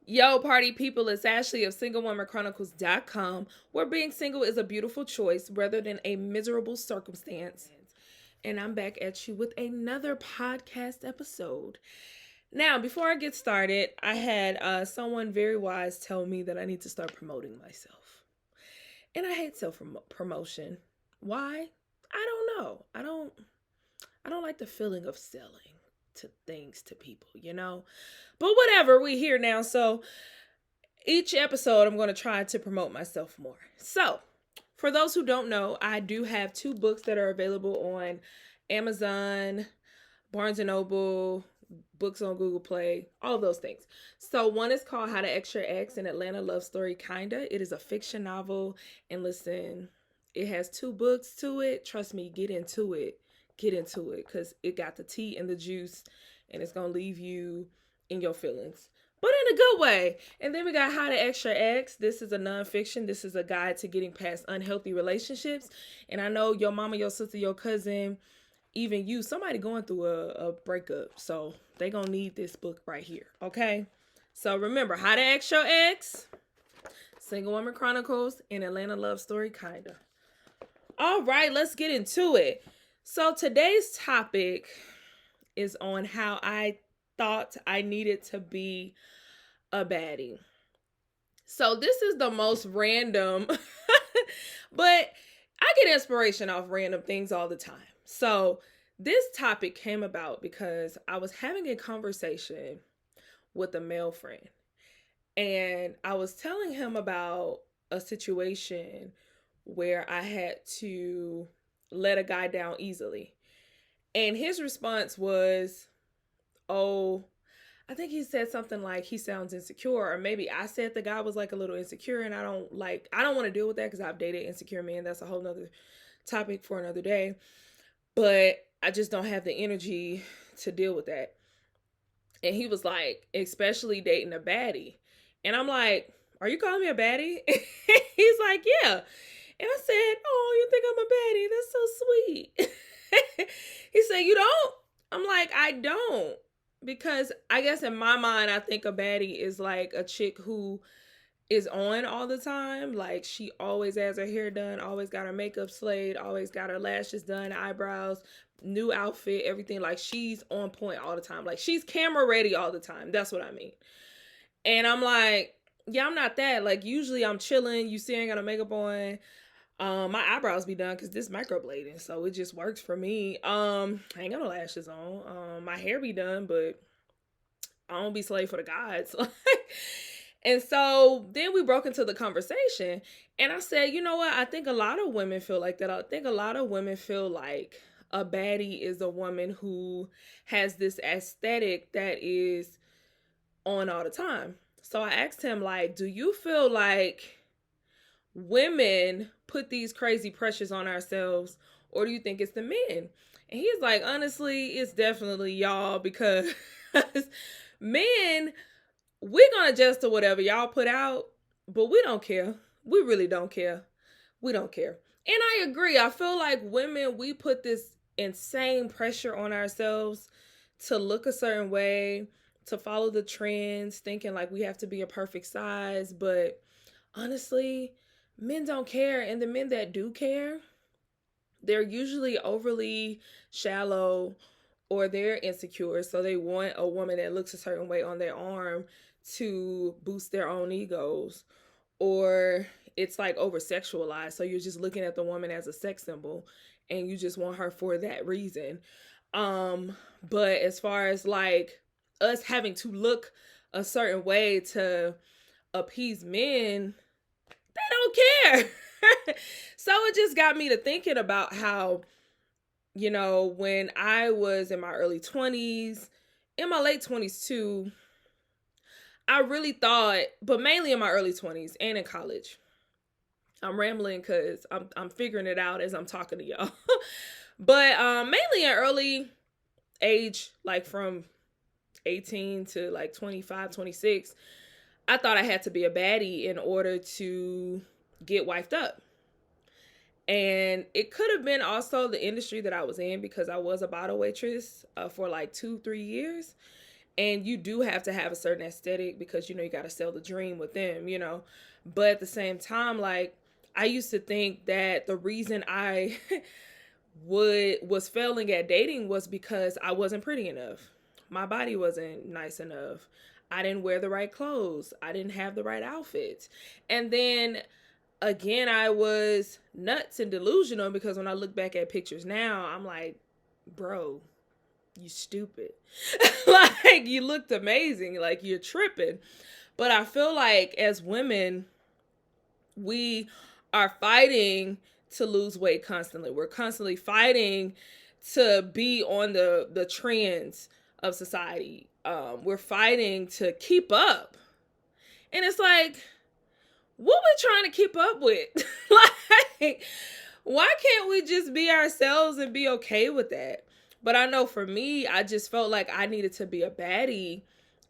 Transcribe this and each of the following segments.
Yo, party people, it's Ashley of SingleWomanChronicles.com, where being single is a beautiful choice rather than a miserable circumstance. And I'm back at you with another podcast episode. Now, before I get started, I had someone very wise tell me that I need to start promoting myself. And I hate self promotion. Why? I don't know. I don't like the feeling of selling to things to people, you know? But whatever, we here now. So each episode, I'm going to try to promote myself more. So, for those who don't know, I do have two books that are available on Amazon, Barnes and Noble, books on Google Play, all of those things. So, one is called How to X Your Ex, an Atlanta love story, kinda. It is a fiction novel. And listen, it has two books to it. Trust me, get into it. Get into it because it got the tea and the juice, and it's going to leave you in your feelings, but in a good way. And then we got How to X Your Ex. This is a nonfiction. This is a guide to getting past unhealthy relationships. And I know your mama, your sister, your cousin, even you, somebody going through a breakup. So they gonna need this book right here. Okay. So remember, How to X Your Ex, Single Woman Chronicles, and Atlanta Love Story, kinda. All right, let's get into it. So today's topic is on how I thought I needed to be a baddie. So this is the most random, but I get inspiration off random things all the time. So this topic came about because I was having a conversation with a male friend, and I was telling him about a situation where I had to let a guy down easily. And his response was, "Oh, I think he said something like he sounds insecure," or maybe I said the guy was like a little insecure, and I don't want to deal with that because I've dated insecure men. That's a whole nother topic for another day. But I just don't have the energy to deal with that. And he was like, especially dating a baddie. And I'm like, "Are you calling me a baddie?" He's like, "Yeah." And I said, "Oh, you think I'm a baddie? That's so sweet." He said, "You don't?" I'm like, "I don't." Because I guess in my mind, I think a baddie is like a chick who is on all the time. Like she always has her hair done, always got her makeup slayed, always got her lashes done, eyebrows, new outfit, everything. Like she's on point all the time. Like she's camera ready all the time. That's what I mean. And I'm like, yeah, I'm not that. Like usually I'm chilling. You see, I ain't got no makeup on. My eyebrows be done because this microblading, so it just works for me. I ain't got no lashes on. My hair be done, but I don't be slave for the gods. And so then we broke into the conversation, and I said, you know what? I think a lot of women feel like that. I think a lot of women feel like a baddie is a woman who has this aesthetic that is on all the time. So I asked him, like, do you feel like women put these crazy pressures on ourselves, or do you think it's the men? And he's like, honestly, it's definitely y'all, because men, we're gonna adjust to whatever y'all put out, but we don't care. We really don't care. We don't care. And I agree. I feel like women, we put this insane pressure on ourselves to look a certain way, to follow the trends, thinking like we have to be a perfect size. But honestly, men don't care. And the men that do care, they're usually overly shallow or they're insecure. So they want a woman that looks a certain way on their arm to boost their own egos. Or it's like over sexualized. So you're just looking at the woman as a sex symbol and you just want her for that reason. But as far as like us having to look a certain way to appease men, they don't care. So it just got me to thinking about how, when I was in my early 20s, in my late 20s too, I really thought, but mainly in my early 20s and in college. I'm rambling because I'm figuring it out as I'm talking to y'all. But mainly in early age, like from 18 to like 25, 26, I thought I had to be a baddie in order to get wifed up. And it could have been also the industry that I was in, because I was a bottle waitress for like 2-3 years. And you do have to have a certain aesthetic because, you got to sell the dream with them, But at the same time, like, I used to think that the reason I was failing at dating was because I wasn't pretty enough. My body wasn't nice enough. I didn't wear the right clothes. I didn't have the right outfits. And then again, I was nuts and delusional because when I look back at pictures now, I'm like, bro, you stupid. Like, you looked amazing. Like, you're tripping. But I feel like as women, we are fighting to lose weight constantly. We're constantly fighting to be on the trends of society. We're fighting to keep up. And it's like, what we trying to keep up with? Like, why can't we just be ourselves and be okay with that? But I know for me, I just felt like I needed to be a baddie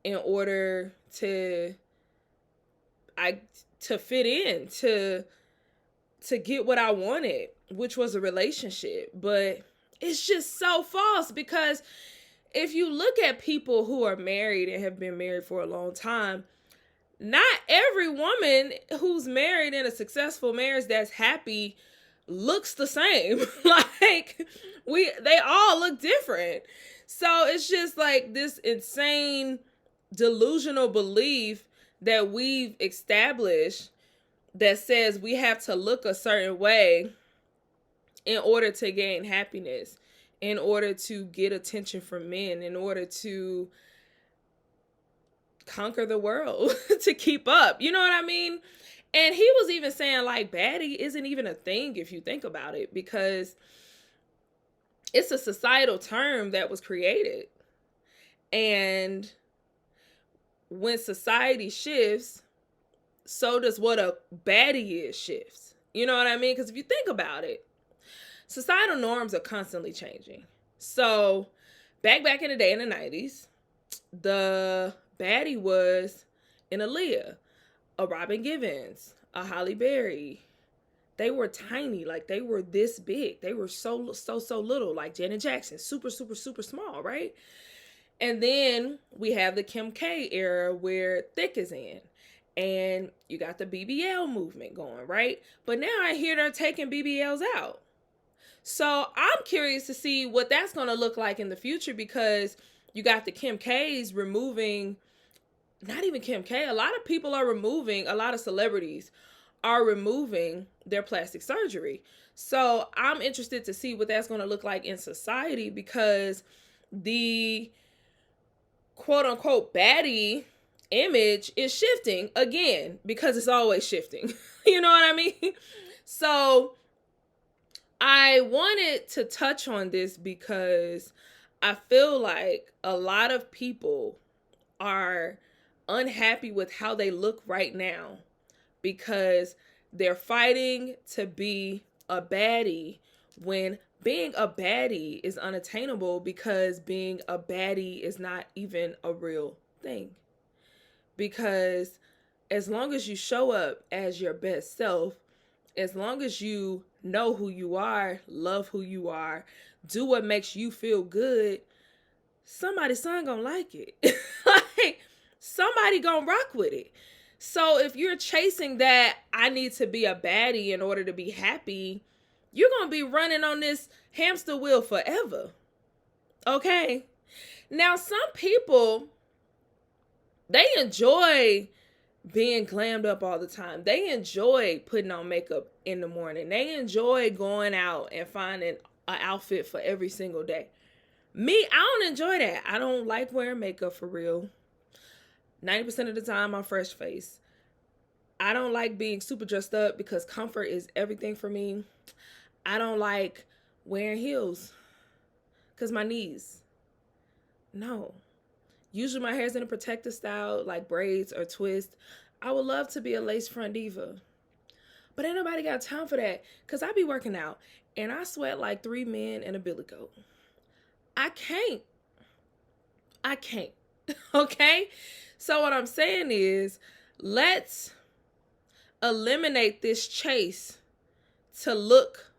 in order to fit in, to get what I wanted, which was a relationship. But it's just so false, because if you look at people who are married and have been married for a long time, not every woman who's married in a successful marriage that's happy looks the same. Like, they all look different. So it's just like this insane delusional belief that we've established that says we have to look a certain way in order to gain happiness, in order to get attention from men, in order to conquer the world, to keep up. You know what I mean? And he was even saying, like, baddie isn't even a thing if you think about it, because it's a societal term that was created. And when society shifts, so does what a baddie is shifts. You know what I mean? Because if you think about it, societal norms are constantly changing. So back in the day, in the 90s, the baddie was an Aaliyah, a Robin Givens, a Halle Berry. They were tiny, like they were this big. They were so little, like Janet Jackson, super small, right? And then we have the Kim K era where thick is in. And you got the BBL movement going, right? But now I hear they're taking BBLs out. So I'm curious to see what that's going to look like in the future, because you got the Kim K's removing, not even Kim K, a lot of people are removing, a lot of celebrities are removing their plastic surgery. So I'm interested to see what that's going to look like in society, because the quote unquote baddie image is shifting again, because it's always shifting. You know what I mean? So I wanted to touch on this because I feel like a lot of people are unhappy with how they look right now, because they're fighting to be a baddie when being a baddie is unattainable, because being a baddie is not even a real thing. Because as long as you show up as your best self, as long as you know who you are, love who you are, do what makes you feel good, somebody's son gonna like it. Like, somebody gonna rock with it. So if you're chasing that, I need to be a baddie in order to be happy, you're gonna be running on this hamster wheel forever. Okay? Now, some people, they enjoy being glammed up all the time. They enjoy putting on makeup in the morning. They enjoy going out and finding an outfit for every single day. Me, I don't enjoy that. I don't like wearing makeup for real. 90% of the time, I'm fresh face. I don't like being super dressed up because comfort is everything for me. I don't like wearing heels because my knees. No. Usually my hair's in a protective style, like braids or twists. I would love to be a lace front diva. But ain't nobody got time for that, because I be working out and I sweat like 3 men and a billy goat. I can't. Okay? So what I'm saying is, let's eliminate this chase to look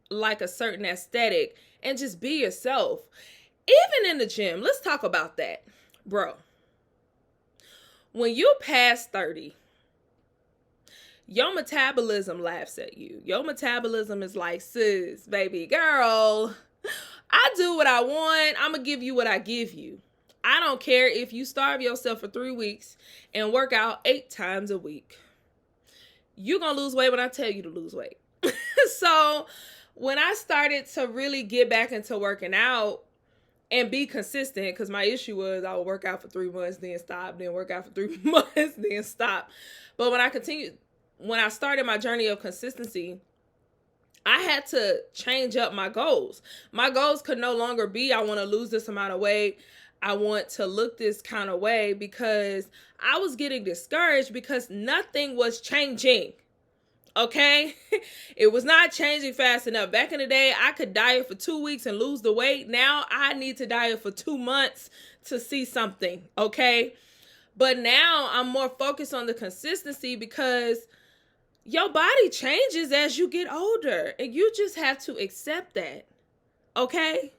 like a certain aesthetic and just be yourself. Even in the gym, let's talk about that. Bro, when you pass 30, your metabolism laughs at you. Your metabolism is like, sis, baby girl, I do what I want. I'm going to give you what I give you. I don't care if you starve yourself for 3 weeks and work out 8 times a week. You're going to lose weight when I tell you to lose weight. So when I started to really get back into working out and be consistent, because my issue was I would work out for 3 months, then stop, then work out for 3 months, then stop. But when I started my journey of consistency, I had to change up my goals. My goals could no longer be, I want to lose this amount of weight. I want to look this kind of way, because I was getting discouraged because nothing was changing. Okay? It was not changing fast enough. Back in the day, I could diet for 2 weeks and lose the weight. Now I need to diet for 2 months to see something. Okay? But now I'm more focused on the consistency, because your body changes as you get older, and you just have to accept that. Okay?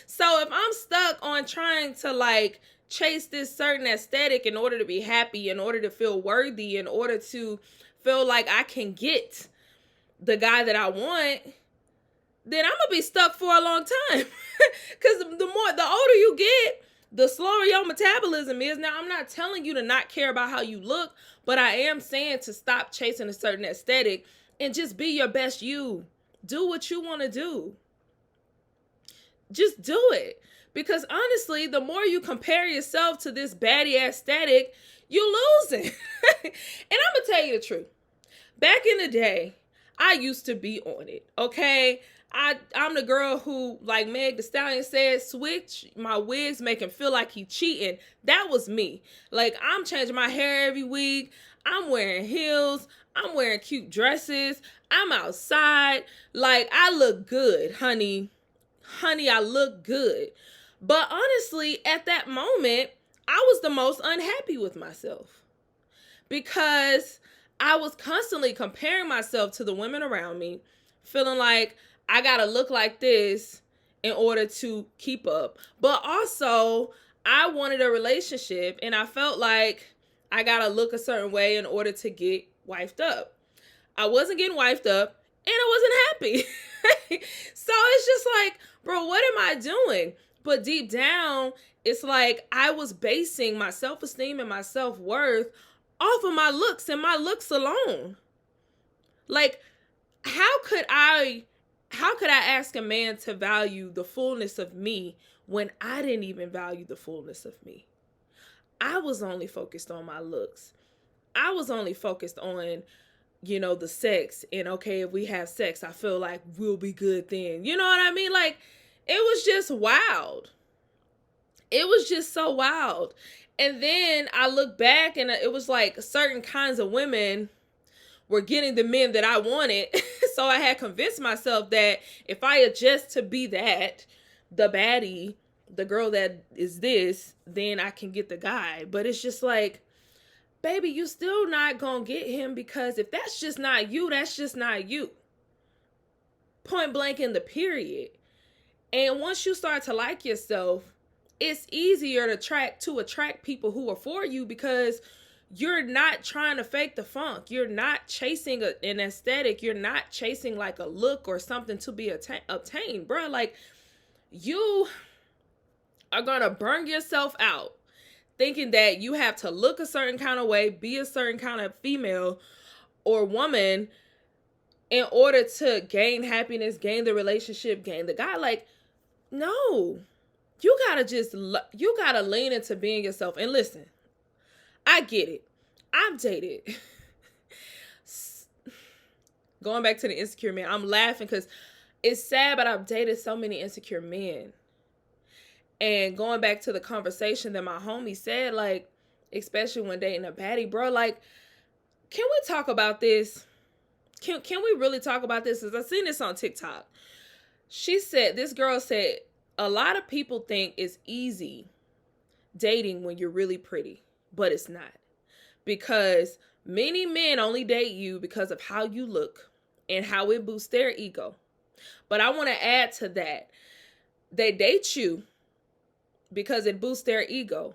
So if I'm stuck on trying to like chase this certain aesthetic in order to be happy, in order to feel worthy, in order to feel like I can get the guy that I want, then I'm gonna be stuck for a long time. Because the older you get, the slower your metabolism is. Now, I'm not telling you to not care about how you look, but I am saying to stop chasing a certain aesthetic and just be your best you. Do what you want to do. Just do it. Because honestly, the more you compare yourself to this baddie aesthetic, you're losing. And I'm going to tell you the truth. Back in the day, I used to be on it, okay? I'm the girl who, like Meg Thee Stallion said, switch my wigs, make him feel like he cheating. That was me. Like, I'm changing my hair every week. I'm wearing heels. I'm wearing cute dresses. I'm outside. Like, I look good, honey. Honey, I look good. But honestly, at that moment, I was the most unhappy with myself, because I was constantly comparing myself to the women around me, feeling like I gotta look like this in order to keep up. But also, I wanted a relationship, and I felt like I gotta look a certain way in order to get wifed up. I wasn't getting wifed up, and I wasn't happy. So it's just like, bro, what am I doing? But deep down, it's like I was basing my self-esteem and my self-worth off of my looks and my looks alone. Like, how could I ask a man to value the fullness of me when I didn't even value the fullness of me? I was only focused on my looks. I was only focused on, the sex. And okay, if we have sex, I feel like we'll be good then. You know what I mean? Like, it was just wild. It was just so wild. And then I look back, and it was like certain kinds of women were getting the men that I wanted. So I had convinced myself that if I adjust to be that, the baddie, the girl that is this, then I can get the guy. But it's just like, baby, you still not gonna get him, because if that's just not you, that's just not you. Point blank in the period. And once you start to like yourself, it's easier to attract people who are for you, because you're not trying to fake the funk. You're not chasing an aesthetic. You're not chasing like a look or something to be obtained, bro. Like, you are going to burn yourself out thinking that you have to look a certain kind of way, be a certain kind of female or woman in order to gain happiness, gain the relationship, gain the guy. Like, no. You gotta lean into being yourself. And listen, I get it. I've dated. Going back to the insecure man, I'm laughing because it's sad, but I've dated so many insecure men. And going back to the conversation that my homie said, like, especially when dating a baddie, bro, like, can we talk about this? Can we really talk about this? Because I seen this on TikTok. This girl said, a lot of people think it's easy dating when you're really pretty, but it's not. Because many men only date you because of how you look and how it boosts their ego. But I want to add to that. They date you because it boosts their ego.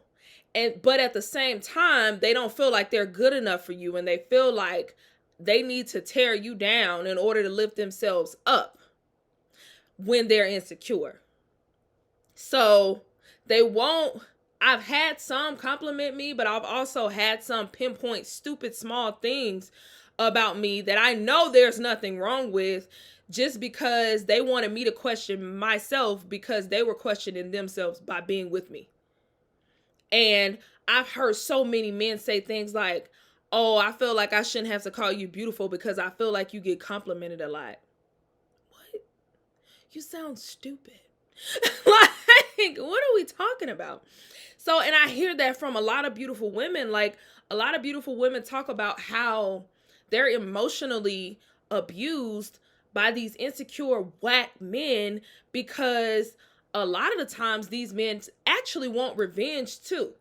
But at the same time, they don't feel like they're good enough for you, and they feel like they need to tear you down in order to lift themselves up when they're insecure. So they won't. I've had some compliment me, but I've also had some pinpoint stupid small things about me that I know there's nothing wrong with, just because they wanted me to question myself because they were questioning themselves by being with me. And I've heard so many men say things like, oh, I feel like I shouldn't have to call you beautiful because I feel like you get complimented a lot. What? You sound stupid. Like, what are we talking about? So, and I hear that from a lot of beautiful women. Like, a lot of beautiful women talk about how they're emotionally abused by these insecure, whack men, because a lot of the times these men actually want revenge too,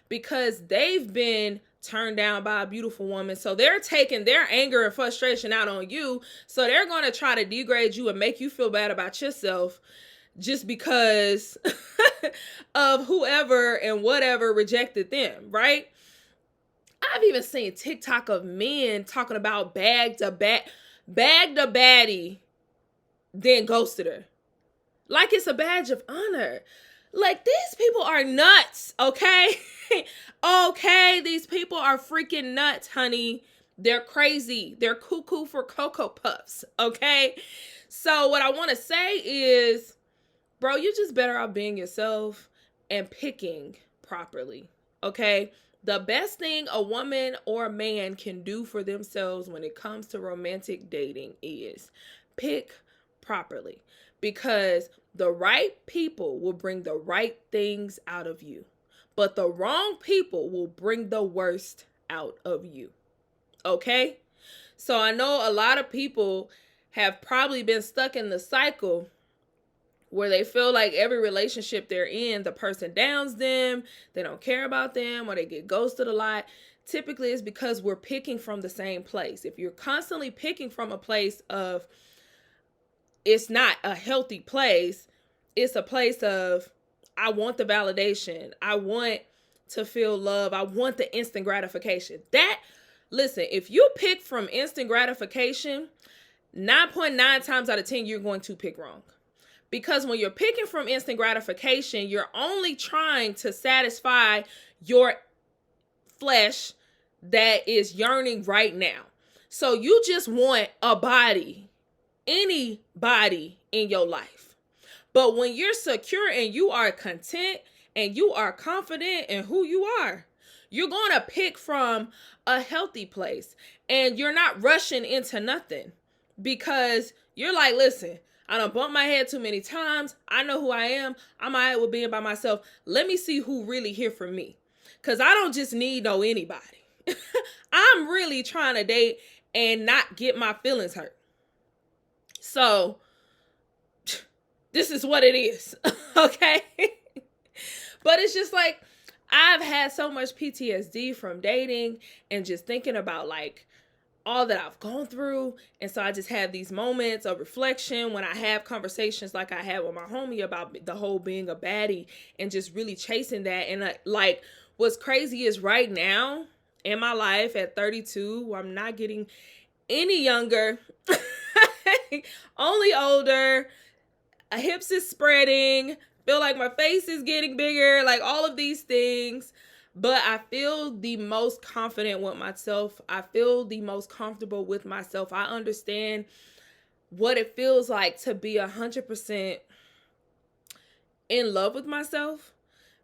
because they've been turned down by a beautiful woman. So they're taking their anger and frustration out on you. So they're going to try to degrade you and make you feel bad about yourself just because of whoever and whatever rejected them, right? I've even seen TikTok of men talking about bagged a baddie, then ghosted her. Like it's a badge of honor. Like, these people are nuts, okay? Okay, these people are freaking nuts, honey. They're crazy. They're cuckoo for Cocoa Puffs, okay? So what I want to say is, bro, you're just better off being yourself and picking properly, okay? The best thing a woman or a man can do for themselves when it comes to romantic dating is pick properly, because the right people will bring the right things out of you, but the wrong people will bring the worst out of you, okay? So I know a lot of people have probably been stuck in the cycle where they feel like every relationship they're in, the person downs them, they don't care about them, or they get ghosted a lot. Typically, it's because we're picking from the same place. If you're constantly picking from a place of, it's not a healthy place, it's a place of, I want the validation, I want to feel love, I want the instant gratification. Listen, if you pick from instant gratification, 9.9 times out of 10, you're going to pick wrong. Because when you're picking from instant gratification, you're only trying to satisfy your flesh that is yearning right now. So you just want a body, any body in your life. But when you're secure and you are content and you are confident in who you are, you're going to pick from a healthy place, and you're not rushing into nothing, because you're like, listen, I done bumped my head too many times. I know who I am. I'm all right with being by myself. Let me see who really here for me. Because I don't just need no anybody. I'm really trying to date and not get my feelings hurt. So, this is what it is. Okay? But it's just like, I've had so much PTSD from dating and just thinking about like all that I've gone through. And so I just have these moments of reflection when I have conversations like I had with my homie about the whole being a baddie and just really chasing that. And like, what's crazy is right now in my life at 32, I'm not getting any younger, only older, hips is spreading, feel like my face is getting bigger, like all of these things. But I feel the most confident with myself. I feel the most comfortable with myself. I understand what it feels like to be 100% in love with myself.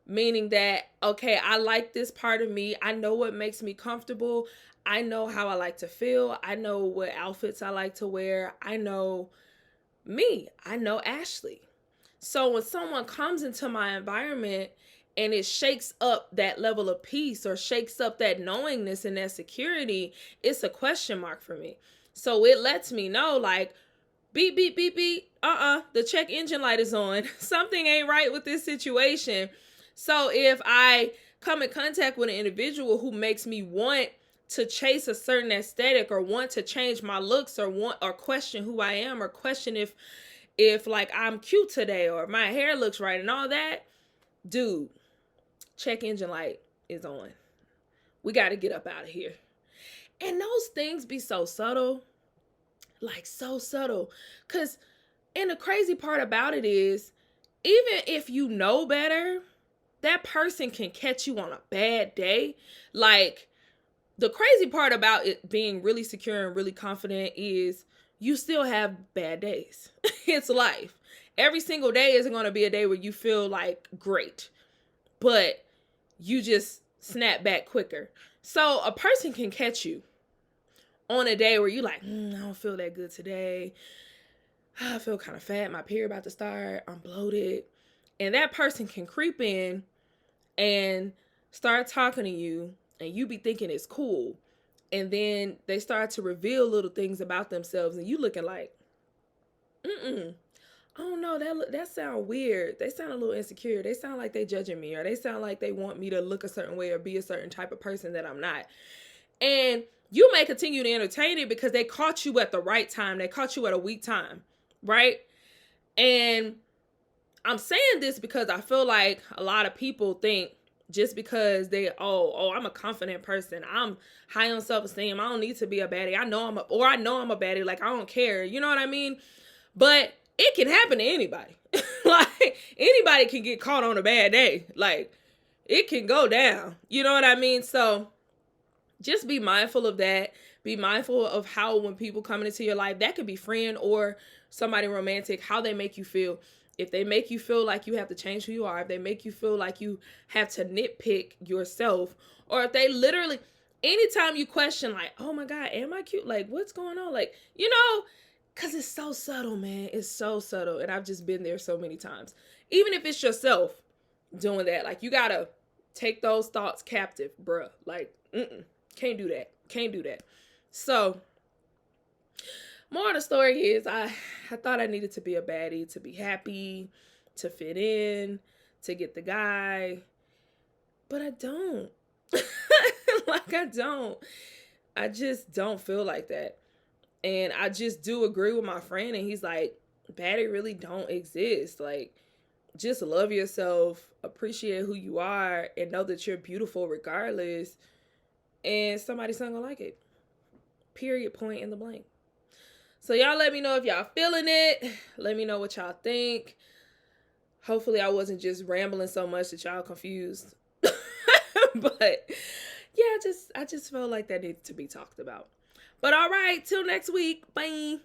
Meaning that, okay, I like this part of me. I know what makes me comfortable. I know how I like to feel. I know what outfits I like to wear. I know me. I know Ashley. So when someone comes into my environment and it shakes up that level of peace or shakes up that knowingness and that security, it's a question mark for me. So it lets me know, like, beep, beep, beep, beep. The check engine light is on. Something ain't right with this situation. So if I come in contact with an individual who makes me want to chase a certain aesthetic or want to change my looks or question who I am or question if like I'm cute today or my hair looks right and all that, dude, check engine light is on. We got to get up out of here. And those things be so subtle, like so subtle. And the crazy part about it is, even if you know better, that person can catch you on a bad day. Like, the crazy part about it being really secure and really confident is you still have bad days. It's life. Every single day isn't going to be a day where you feel like great, but you just snap back quicker. So a person can catch you on a day where you're like, I don't feel that good today. I feel kind of fat. My period about to start. I'm bloated. And that person can creep in and start talking to you, and you be thinking it's cool. And then they start to reveal little things about themselves, and you looking like, I don't know, that sound weird. They sound a little insecure. They sound like they judging me, or they sound like they want me to look a certain way or be a certain type of person that I'm not. And you may continue to entertain it because they caught you at the right time. They caught you at a weak time, right? And I'm saying this because I feel like a lot of people think just because I'm a confident person, I'm high on self-esteem, I don't need to be a baddie. I know I'm a baddie. Like, I don't care. You know what I mean? But it can happen to anybody. Like, anybody can get caught on a bad day. Like, it can go down. You know what I mean? So just be mindful of that. Be mindful of how, when people come into your life, that could be friend or somebody romantic, how they make you feel. If they make you feel like you have to change who you are, if they make you feel like you have to nitpick yourself, or if they literally, anytime you question like, oh my God, am I cute? Like, what's going on? Like, because it's so subtle, man. It's so subtle. And I've just been there so many times. Even if it's yourself doing that, like, you got to take those thoughts captive, bruh. Like, can't do that. Can't do that. So, more of the story is I thought I needed to be a baddie, to be happy, to fit in, to get the guy. But I don't. Like, I don't. I just don't feel like that. And I just do agree with my friend. And he's like, baddie really don't exist. Like, just love yourself, appreciate who you are, and know that you're beautiful regardless. And somebody's not gonna like it. Period, point in the blank. So y'all let me know if y'all feeling it. Let me know what y'all think. Hopefully I wasn't just rambling so much that y'all confused. But yeah, I just felt like that needed to be talked about. But all right, till next week. Bye.